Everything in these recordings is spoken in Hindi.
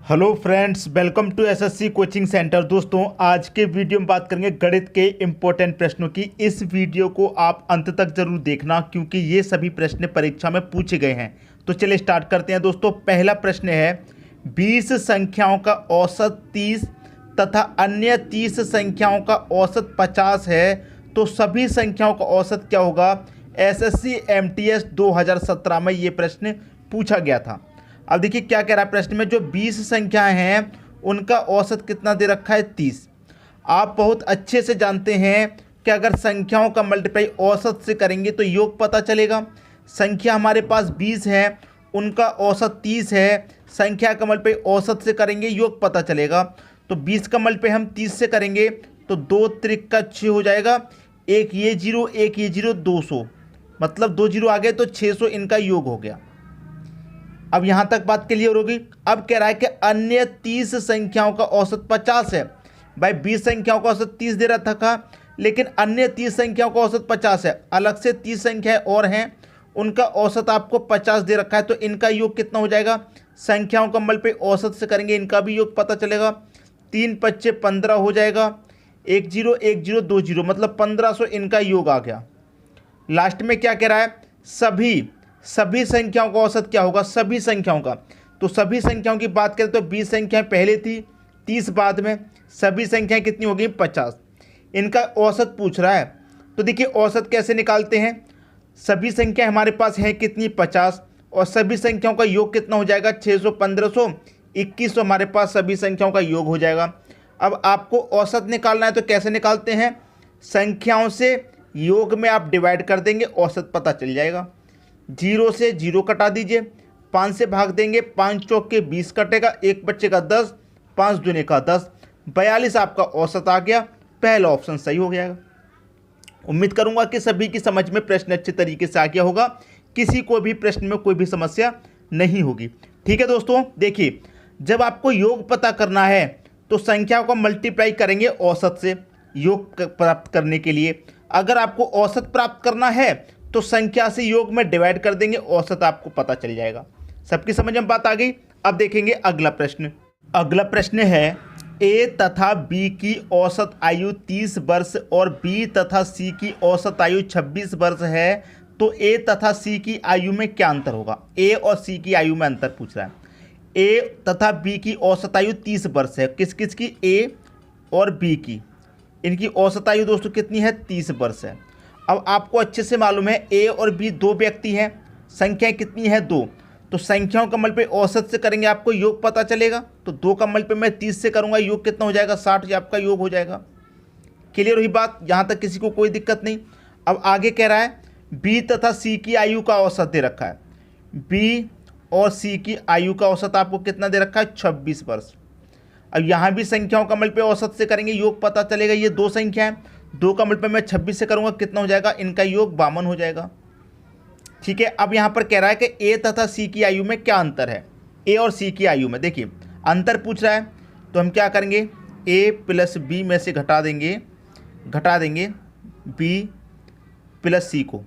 Hello friends, welcome to SSC coaching centre. दोस्तों, आज के वीडियो में बात करेंगे गणित के इम्पोर्टेंट प्रश्नों की। इस वीडियो को आप अंत तक जरूर देखना क्योंकि ये सभी प्रश्न परीक्षा में पूछे गए हैं। तो चलिए स्टार्ट करते हैं। दोस्तों, पहला प्रश्न है 20 संख्याओं का औसत 30 तथा अन्य 30 संख्याओं का औसत 50 है, तो सभी संख्याओं का औसत क्या होगा। एसएससी एमटीएस 2017 में ये प्रश्न पूछा गया था। अब देखिए क्या कह रहा है प्रश्न में, जो 20 संख्याएं हैं उनका औसत कितना दे रखा है 30। आप बहुत अच्छे से जानते हैं कि अगर संख्याओं का मल्टीप्लाई औसत से करेंगे तो योग पता चलेगा। संख्या हमारे पास 20 है, उनका औसत 30 है, संख्या का मल्टीप्लाई औसत से करेंगे योग पता चलेगा। तो 20 का मल्टीप्लाई हम 30 से करेंगे तो 2 त्रिक का 6 हो जाएगा, एक ये जीरो एक ये जीरो 200, मतलब 2 जीरो आ गए तो 600 इनका योग हो गया। अब यहां तक बात क्लियर होगी। अब कह रहा है कि अन्य 30 संख्याओं का औसत 50 है। भाई 20 संख्याओं का औसत 30 दे रहा था, लेकिन अन्य 30 संख्याओं का औसत 50 है। अलग से 30 संख्याएं और हैं, उनका औसत आपको 50 दे रखा है, तो इनका योग कितना हो जाएगा। संख्याओं का मल्टीप्लाई औसत से करेंगे, इनका भी योग पता चलेगा। 3 पच्चे 15 हो जाएगा, 1 जीरो 1 जीरो 2 जीरो, मतलब 1500 इनका योग आ गया। लास्ट में क्या कह रहा है, सभी संख्याओं का औसत क्या होगा, सभी संख्याओं का। तो सभी संख्याओं की बात करें तो 20 संख्याएं पहले थी, 30 बाद में, सभी संख्याएं कितनी हो गई 50। इनका औसत पूछ रहा है। तो देखिए औसत कैसे निकालते हैं। सभी संख्याएं हमारे पास हैं कितनी 50, और सभी संख्याओं का योग कितना हो जाएगा 600 1500 2100, हमारे पास सभी संख्याओं का योग हो जाएगा। अब आपको औसत निकालना है तो कैसे निकालते हैं, संख्याओं से योग में आप डिवाइड कर देंगे, औसत पता चल जाएगा। 0 से 0 कटा दीजिए, 5 से भाग देंगे, 5 चौक के 20 कटेगा, 1 बच्चेगा 10, 5 दूने का 10, 42 आपका औसत आ गया। पहला ऑप्शन सही हो जाएगा। उम्मीद करूंगा कि सभी की समझ में प्रश्न अच्छे तरीके से आ गया होगा, किसी को भी प्रश्न में कोई भी समस्या नहीं होगी। ठीक है दोस्तों, देखिए जब आपको योग पता करना है तो संख्याओं को मल्टीप्लाई करेंगे औसत से योग प्राप्त करने के लिए। अगर आपको औसत प्राप्त करना है तो संख्या से योग में डिवाइड कर देंगे, औसत आपको पता चल जाएगा। सबकी समझ में बात आ गई। अब देखेंगे अगला प्रश्न। अगला प्रश्न है ए तथा बी की औसत आयु 30 वर्ष और बी तथा सी की औसत आयु 26 वर्ष है, तो ए तथा सी की आयु में क्या अंतर होगा। ए और सी की आयु में अंतर पूछ रहा है। ए तथा बी की औसत आयु 30 वर्ष है, किस किस की, ए और बी की। इनकी औसत आयु दोस्तों कितनी है 30 वर्ष है। अब आपको अच्छे से मालूम है ए और बी दो व्यक्ति हैं, संख्याएं कितनी है 2, तो संख्याओं का मल्टीप्लाई औसत से करेंगे आपको योग पता चलेगा। तो 2 का मल्टीप्लाई मैं 30 से करूंगा, योग कितना हो जाएगा 60, ये आपका योग हो जाएगा। क्लियर हुई बात, यहाँ तक किसी को कोई दिक्कत नहीं। अब आगे कह रहा है बी तथा सी की आयु का औसत दे रखा है। बी और सी की आयु का औसत आपको कितना दे रखा है 26 वर्ष। अब यहाँ भी संख्याओं का मल्टीप्लाई औसत से करेंगे, योग पता चलेगा। ये 2 संख्या है, 2 का मल्टीप्लाई मैं 26 से करूंगा, कितना हो जाएगा, इनका योग 52 हो जाएगा। ठीक है। अब यहाँ पर कह रहा है कि ए तथा सी की आयु में क्या अंतर है। ए और सी की आयु में देखिए अंतर पूछ रहा है, तो हम क्या करेंगे, ए प्लस बी में से घटा देंगे बी प्लस सी को,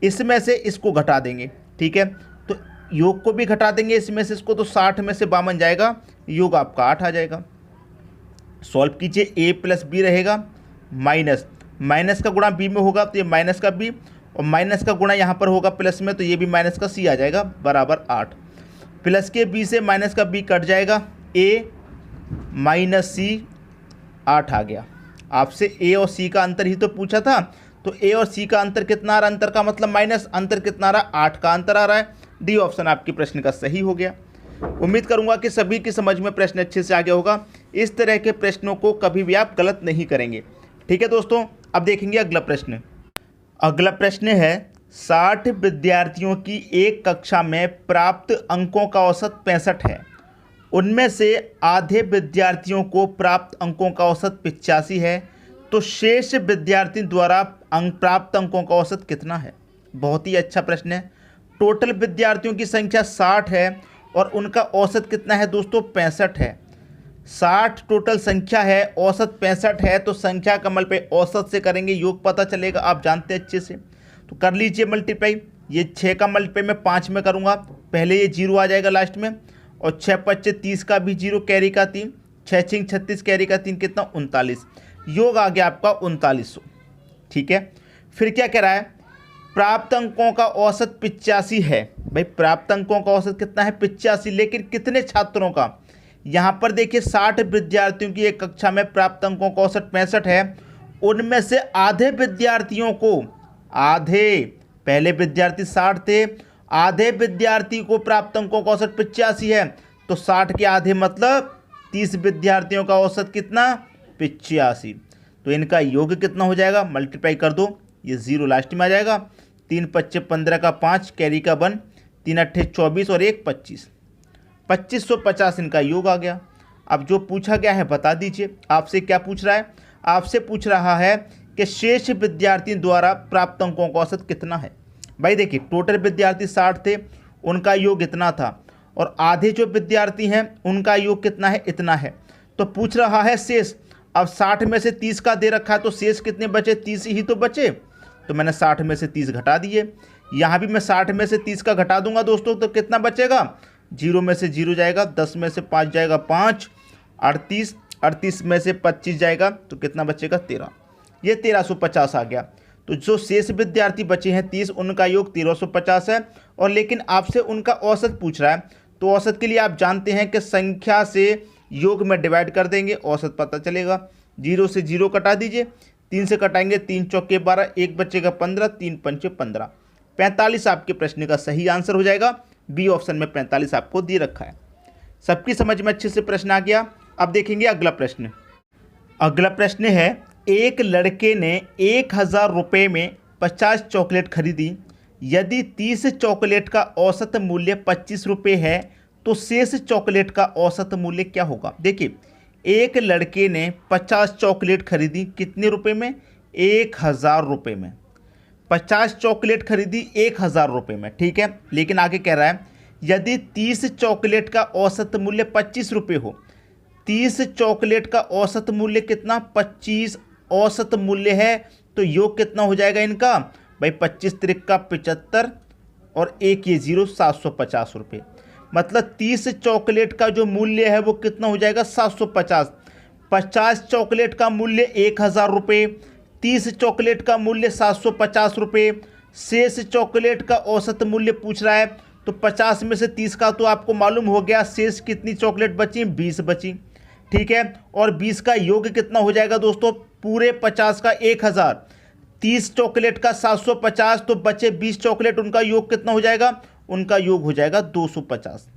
इसमें से इसको घटा देंगे। ठीक है, तो योग को भी घटा देंगे इसमें से इसको, तो 60 में से 52 जाएगा, योग आपका 8 आ जाएगा। सॉल्व कीजिए, ए प्लस बी रहेगा, माइनस का गुणा बी में होगा तो ये माइनस का बी, और माइनस का गुणा यहाँ पर होगा प्लस में, तो ये भी माइनस का सी आ जाएगा, बराबर 8। प्लस के बी से माइनस का बी कट जाएगा, ए माइनस सी 8 आ गया। आपसे ए और सी का अंतर ही तो पूछा था, तो ए और सी का अंतर कितना आ रहा है, अंतर का मतलब माइनस, अंतर कितना आ रहा है 8 का अंतर आ रहा है। डी ऑप्शन आपके प्रश्न का सही हो गया। उम्मीद करूंगा कि सभी की समझ में प्रश्न अच्छे से आ गया होगा। इस तरह के प्रश्नों को कभी भी आप गलत नहीं करेंगे। ठीक है दोस्तों, अब देखेंगे अगला प्रश्न। अगला प्रश्न है 60 विद्यार्थियों की एक कक्षा में प्राप्त अंकों का औसत 65 है। उनमें से आधे विद्यार्थियों को प्राप्त अंकों का औसत 85 है, तो शेष विद्यार्थी द्वारा प्राप्त अंकों का औसत कितना है। बहुत ही अच्छा प्रश्न है। टोटल विद्यार्थियों की संख्या 60 है और उनका औसत कितना है दोस्तों 65 है। 60 टोटल संख्या है, औसत 65 है, तो संख्या का मल्टीप्लाई औसत से करेंगे, योग पता चलेगा, आप जानते हैं अच्छे से। तो कर लीजिए मल्टीप्लाई, ये 6 का मल्टीप्लाई मैं 5 में करूंगा, पहले ये 0 आ जाएगा लास्ट में, और 6 5 30 का भी 0 कैरी का 3, 6 6 36 कैरी का 3 कितना 39, योग आ गया आपका 3900। ठीक है, फिर क्या कह रहा है, प्राप्त अंकों का औसत 85 है। भाई प्राप्त अंकों का औसत कितना है 85, लेकिन कितने छात्रों का, यहाँ पर देखिए 60 विद्यार्थियों की एक कक्षा में प्राप्त अंकों का औसत 65 है, उनमें से आधे विद्यार्थियों को, आधे, पहले विद्यार्थी 60 थे, आधे विद्यार्थी को प्राप्त अंकों का औसत 85 है, तो 60 के आधे मतलब 30 विद्यार्थियों का औसत कितना 85। तो इनका योग कितना हो जाएगा, मल्टीप्लाई कर दो, ये 0 लास्ट में आ जाएगा, 3 5 15 का 5 कैरी का 1, 3 8 24 और 1 25, 2550 इनका योग आ गया। अब जो पूछा गया है बता दीजिए, आपसे क्या पूछ रहा है, आपसे पूछ रहा है कि शेष विद्यार्थियों द्वारा प्राप्त अंकों का औसत कितना है। भाई देखिए टोटल विद्यार्थी 60 थे, उनका योग इतना था, और आधे जो विद्यार्थी हैं उनका योग कितना है, इतना है। तो पूछ रहा है शेष। अब 60 में से 30 का दे रखा है, तो शेष कितने बचे, 30 ही तो बचे, तो मैंने 60 में से 30 घटा दिए। यहाँ भी मैं 60 में से 30 का घटा दूंगा दोस्तों, तो कितना बचेगा, 0 में से 0 जाएगा, 10 में से 5 जाएगा 5, 38, 38 में से 25 जाएगा, तो कितना बचेगा 13, ये 1350 आ गया। तो जो शेष विद्यार्थी बचे हैं 30, उनका योग 1350 है, और लेकिन आपसे उनका औसत पूछ रहा है। तो औसत के लिए आप जानते हैं कि संख्या से योग में डिवाइड कर देंगे, औसत पता चलेगा। 0 से 0 कटा दीजिए, 3 से कटाएंगे, 3 चौके 12, 1 बचेगा 15, 3 पंचे 15, 45 आपके प्रश्न का सही आंसर हो जाएगा। बी ऑप्शन में 45 आपको दे रखा है। सबकी समझ में अच्छे से प्रश्न आ गया। अब देखेंगे अगला प्रश्न। अगला प्रश्न है, एक लड़के ने 1000 रुपये में 50 चॉकलेट खरीदी। यदि 30 चॉकलेट का औसत मूल्य 25 रुपये है तो शेष चॉकलेट का औसत मूल्य क्या होगा। देखिए एक लड़के ने 50 चॉकलेट खरीदी, कितने रुपए में, 1000 रुपये में। 50 चॉकलेट खरीदी 1000 रुपये में, ठीक है। लेकिन आगे कह रहा है यदि 30 चॉकलेट का औसत मूल्य 25 रुपये हो। 30 चॉकलेट का औसत मूल्य कितना, 25 औसत मूल्य है, तो योग कितना हो जाएगा इनका, भाई 25 त्रिक का 75 और 1 ये 0, 750 रुपये। मतलब 30 चॉकलेट का जो मूल्य है वो कितना हो जाएगा, 750। 50 चॉकलेट का मूल्य 1000 रुपये, 30 चॉकलेट का मूल्य 750 रुपये, शेष चॉकलेट का औसत मूल्य पूछ रहा है। तो 50 में से 30 का तो आपको मालूम हो गया, शेष कितनी चॉकलेट बची, 20 बची, ठीक है। और 20 का योग कितना हो जाएगा दोस्तों, पूरे 50 का 1000, 30 चॉकलेट का 750, तो बचे 20 चॉकलेट, उनका योग कितना हो जाएगा, उनका योग हो जाएगा 250,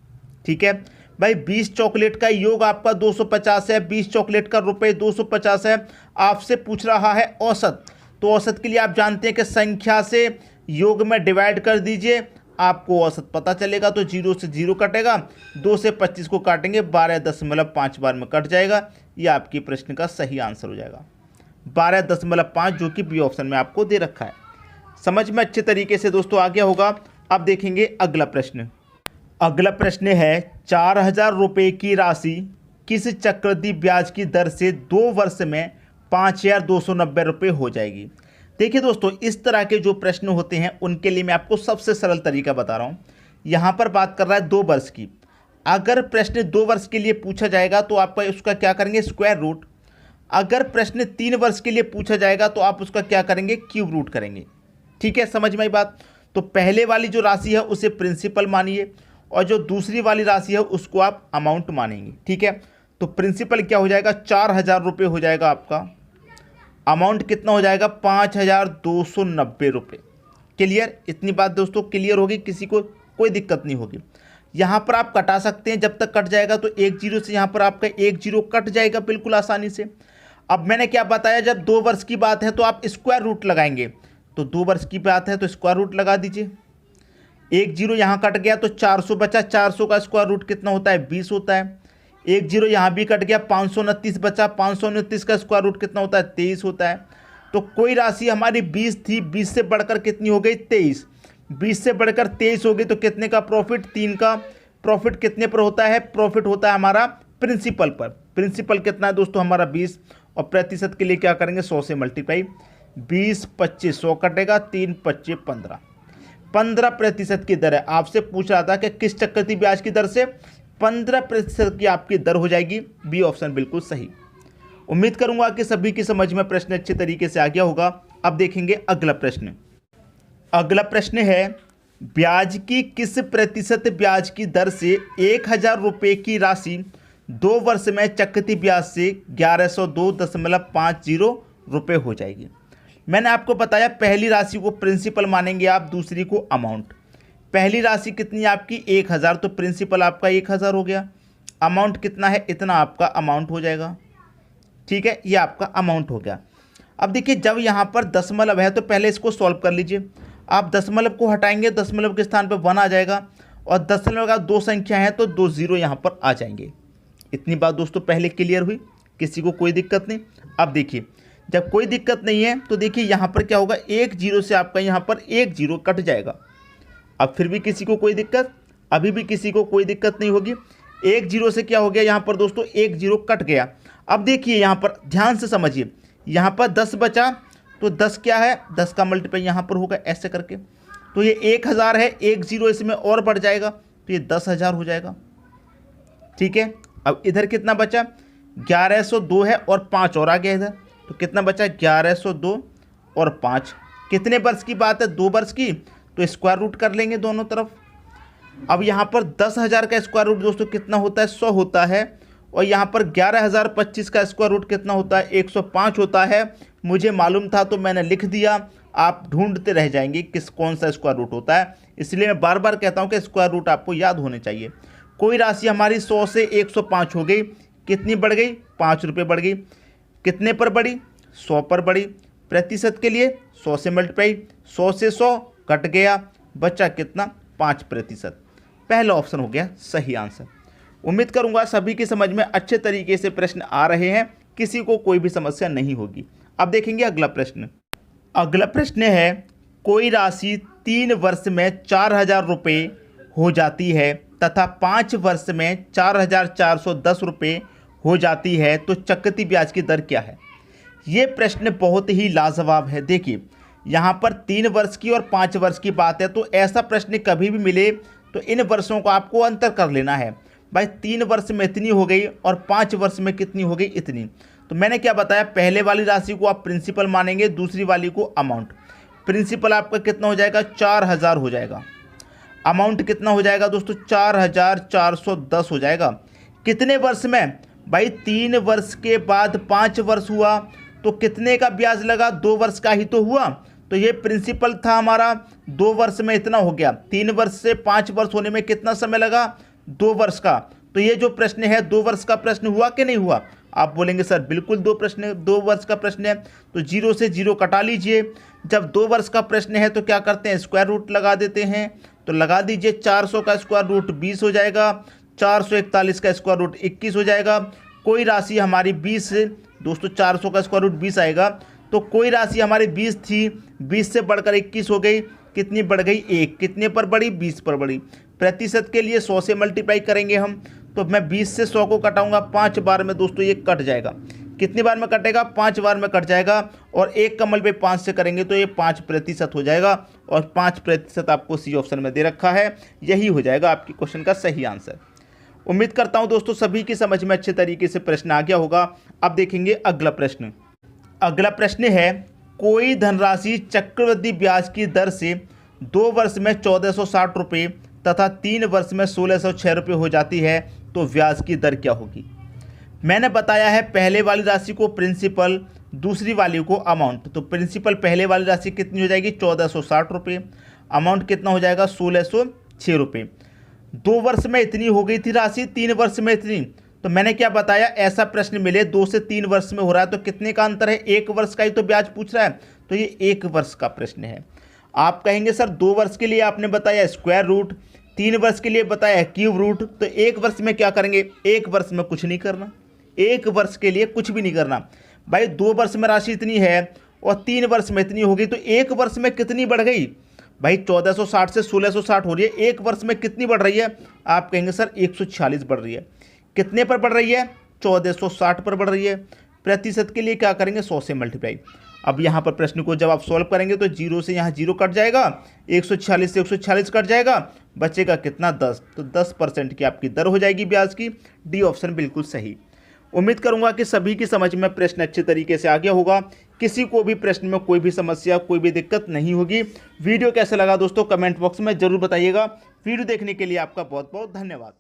ठीक है। भाई 20 चॉकलेट का योग आपका 250 है, 20 चॉकलेट का रुपये 250 है। आपसे पूछ रहा है औसत, तो औसत के लिए आप जानते हैं कि संख्या से योग में डिवाइड कर दीजिए, आपको औसत पता चलेगा। तो 0 से 0 कटेगा, 2 से 25 को काटेंगे, 12.5 बार में कट जाएगा। ये आपकी प्रश्न का सही आंसर हो जाएगा, 12.5, जो कि बी ऑप्शन में आपको दे रखा है। समझ में अच्छे तरीके से दोस्तों आ गया होगा। अब देखेंगे अगला प्रश्न। अगला प्रश्न है, 4000 रुपये की राशि किस चक्रवृद्धि ब्याज की दर से 2 वर्ष में 5290 रुपये हो जाएगी। देखिए दोस्तों, इस तरह के जो प्रश्न होते हैं उनके लिए मैं आपको सबसे सरल तरीका बता रहा हूँ। यहाँ पर बात कर रहा है 2 वर्ष की। अगर प्रश्न 2 वर्ष के लिए पूछा जाएगा तो आप उसका क्या करेंगे, स्क्वायर रूट। अगर प्रश्न 3 वर्ष के लिए पूछा जाएगा तो आप उसका क्या करेंगे, क्यूब रूट करेंगे, ठीक है। समझ में आई बात। तो पहले वाली जो राशि है उसे प्रिंसिपल मानिए, और जो दूसरी वाली राशि है उसको आप अमाउंट मानेंगे, ठीक है। तो प्रिंसिपल क्या हो जाएगा, 4000 रुपये हो जाएगा आपका, अमाउंट कितना हो जाएगा, 5290 रुपये। क्लियर, इतनी बात दोस्तों क्लियर होगी, किसी को कोई दिक्कत नहीं होगी। यहाँ पर आप कटा सकते हैं, जब तक कट जाएगा तो 1 0 से यहाँ पर आपका 1 0 कट जाएगा बिल्कुल आसानी से। अब मैंने क्या बताया, जब 2 वर्ष की बात है तो आप स्क्वायर रूट लगाएंगे। तो 2 वर्ष की बात है तो स्क्वायर रूट लगा दीजिए, 1 0 यहाँ कट गया तो 400 बचा, 400 का स्क्वायर रूट कितना होता है, 20 होता है। 1 0 यहाँ भी कट गया, 529 बचा, 529 का स्क्वायर रूट कितना होता है, 23 होता है। तो कोई राशि हमारी 20 थी, 20 से बढ़कर कितनी हो गई, 23, 20 से बढ़कर 23 हो गई, तो कितने का प्रॉफिट, 3 का प्रॉफिट कितने पर होता है, प्रॉफिट होता है हमारा प्रिंसिपल पर। प्रिंसिपल कितना है दोस्तों हमारा 20, और प्रतिशत के लिए क्या करेंगे, 100 से मल्टीप्लाई, 20 25 100 कटेगा, 3 25 15, 15% की दर है। आपसे पूछ रहा था कि किस चक्रवृद्धि ब्याज की दर से, 15% की आपकी दर हो जाएगी। बी ऑप्शन बिल्कुल सही। उम्मीद करूंगा कि सभी की समझ में प्रश्न अच्छे तरीके से आ गया होगा। अब देखेंगे अगला प्रश्न। अगला प्रश्न है, ब्याज की किस प्रतिशत ब्याज की दर से 1000 रुपये की राशि 2 वर्ष में चक्रवृद्धि ब्याज से 1102.50 रुपये हो जाएगी। मैंने आपको बताया पहली राशि को प्रिंसिपल मानेंगे आप, दूसरी को अमाउंट। पहली राशि कितनी है आपकी 1000, तो प्रिंसिपल आपका 1000 हो गया। अमाउंट कितना है, इतना आपका अमाउंट हो जाएगा। ठीक है, ये आपका अमाउंट हो गया। अब देखिए जब यहाँ पर दशमलव है तो पहले इसको सॉल्व कर लीजिए। आप दशमलव को हटाएंगे, दशमलव के स्थान पर 1 आ जाएगा, और दशमलव का 2 संख्या है तो 2 जीरो यहाँ पर आ जाएंगे। इतनी बात दोस्तों पहले क्लियर हुई, किसी को कोई दिक्कत नहीं। अब देखिए जब कोई दिक्कत नहीं है तो देखिए यहाँ पर क्या होगा, 1 जीरो से आपका यहाँ पर 1 जीरो कट जाएगा। अब फिर भी किसी को कोई दिक्कत, अभी भी किसी को कोई दिक्कत नहीं होगी। 1 जीरो से क्या हो गया यहाँ पर दोस्तों, 1 जीरो कट गया। अब देखिए यहाँ पर ध्यान से समझिए, यहाँ पर 10 बचा, तो 10 क्या है, 10 का मल्टीप्लाई यहाँ पर होगा ऐसे करके, तो ये 1000 है, 1 जीरो इसमें और बढ़ जाएगा तो ये 10,000 हो जाएगा। ठीक है, अब इधर कितना बचा, 1102 है और 5 और आ गया इधर, तो कितना बचा 1102 और 5। कितने वर्ष की बात है, 2 वर्ष की, तो स्क्वायर रूट कर लेंगे दोनों तरफ। अब यहाँ पर 10,000 का स्क्वायर रूट दोस्तों कितना होता है, 100 होता है, और यहाँ पर 11,025 का स्क्वायर रूट कितना होता है, 105 होता है। मुझे मालूम था तो मैंने लिख दिया, आप ढूंढते रह जाएंगे कौन सा स्क्वायर रूट होता है, इसलिए मैं बार बार कहता हूँ कि स्क्वायर रूट आपको याद होने चाहिए। कोई राशि हमारी 100 से 105 हो गई, कितनी बढ़ गई, 5 रुपये बढ़ गई। कितने पर बढ़ी, 100 पर बढ़ी। प्रतिशत के लिए 100 से मल्टीप्लाई, 100 से 100 कट गया, बचा कितना, 5%। पहला ऑप्शन हो गया सही आंसर। उम्मीद करूंगा सभी की समझ में अच्छे तरीके से प्रश्न आ रहे हैं, किसी को कोई भी समस्या नहीं होगी। अब देखेंगे अगला प्रश्न। अगला प्रश्न है, कोई राशि 3 वर्ष में 4000 रुपये हो जाती है तथा 5 वर्ष में 4410 रुपये हो जाती है, तो चक्रवृद्धि ब्याज की दर क्या है। ये प्रश्न बहुत ही लाजवाब है। देखिए यहाँ पर 3 वर्ष की और 5 वर्ष की बात है, तो ऐसा प्रश्न कभी भी मिले तो इन वर्षों को आपको अंतर कर लेना है। भाई 3 वर्ष में इतनी हो गई और 5 वर्ष में कितनी हो गई, इतनी। तो मैंने क्या बताया, पहले वाली राशि को आप प्रिंसिपल मानेंगे, दूसरी वाली को अमाउंट। प्रिंसिपल आपका कितना हो जाएगा, 4000 हो जाएगा। अमाउंट कितना हो जाएगा दोस्तों, 4410 हो जाएगा। कितने वर्ष में, भाई 3 वर्ष के बाद 5 वर्ष हुआ तो कितने का ब्याज लगा, 2 वर्ष का ही तो हुआ। तो ये प्रिंसिपल था हमारा, 2 वर्ष में इतना हो गया। 3 वर्ष से 5 वर्ष होने में कितना समय लगा, 2 वर्ष का। तो ये जो प्रश्न है 2 वर्ष का प्रश्न हुआ कि नहीं हुआ। आप बोलेंगे सर बिल्कुल 2 वर्ष का प्रश्न है, तो 0 से 0 कटा लीजिए। जब 2 वर्ष का प्रश्न है तो क्या करते हैं, स्क्वायर रूट लगा देते हैं। तो लगा दीजिए, 400 का स्क्वायर रूट 20 हो जाएगा, 441 का स्क्वायर रूट 21 हो जाएगा। कोई राशि हमारी 20 दोस्तों, 400 का स्क्वायर रूट 20 आएगा, तो कोई राशि हमारी 20 थी, 20 से बढ़कर 21 हो गई। कितनी बढ़ गई, 1। कितने पर बढ़ी, 20 पर बढ़ी। प्रतिशत के लिए 100 से मल्टीप्लाई करेंगे हम, तो मैं 20 से 100 को कटाऊंगा 5 बार में दोस्तों, ये कट जाएगा। कितनी बार में कटेगा, 5 बार में कट जाएगा। और 1 का मल्टीप्लाई 5 से करेंगे तो ये 5% हो जाएगा, और 5% आपको सी ऑप्शन में दे रखा है। यही हो जाएगा आपकी क्वेश्चन का सही आंसर। उम्मीद करता हूं दोस्तों सभी की समझ में अच्छे तरीके से प्रश्न आ गया होगा। अब देखेंगे अगला प्रश्न। अगला प्रश्न है, कोई धनराशि चक्रवृद्धि ब्याज की दर से 2 वर्ष में 1460 रुपये तथा 3 वर्ष में 1606 रुपये हो जाती है, तो ब्याज की दर क्या होगी। मैंने बताया है पहले वाली राशि को प्रिंसिपल, दूसरी वाली को अमाउंट। तो प्रिंसिपल पहले वाली राशि कितनी हो जाएगी, 1460 रुपये। अमाउंट कितना हो जाएगा, 1606 रुपये। 2 वर्ष में इतनी हो गई थी राशि, 3 वर्ष में इतनी। तो मैंने क्या बताया, ऐसा प्रश्न मिले 2 से 3 वर्ष में हो रहा है तो कितने का अंतर है, 1 वर्ष का ही तो ब्याज पूछ रहा है, तो ये 1 वर्ष का प्रश्न है। आप कहेंगे सर 2 वर्ष के लिए आपने बताया स्क्वायर रूट, 3 वर्ष के लिए बताया क्यूब रूट, तो 1 वर्ष में क्या करेंगे, 1 वर्ष में कुछ नहीं करना, 1 वर्ष के लिए कुछ भी नहीं करना। भाई 2 वर्ष में राशि इतनी है और 3 वर्ष में इतनी होगी, तो 1 वर्ष में कितनी बढ़ गई, भाई 1460 से 1660 हो रही है, 1 वर्ष में कितनी बढ़ रही है। आप कहेंगे सर 146 बढ़ रही है। कितने पर बढ़ रही है, 1460 पर बढ़ रही है। प्रतिशत के लिए क्या करेंगे 100 से मल्टीप्लाई। अब यहाँ पर प्रश्न को जब आप सॉल्व करेंगे तो 0 से यहाँ 0 कट जाएगा, 146 से 146 कट जाएगा, बचेगा कितना 10। तो 10% की आपकी दर हो जाएगी ब्याज की। डी ऑप्शन बिल्कुल सही। उम्मीद करूंगा कि सभी की समझ में प्रश्न अच्छे तरीके से आ गया होगा। किसी को भी प्रश्न में कोई भी समस्या कोई भी दिक्कत नहीं होगी। वीडियो कैसा लगा दोस्तों कमेंट बॉक्स में जरूर बताइएगा। वीडियो देखने के लिए आपका बहुत बहुत धन्यवाद।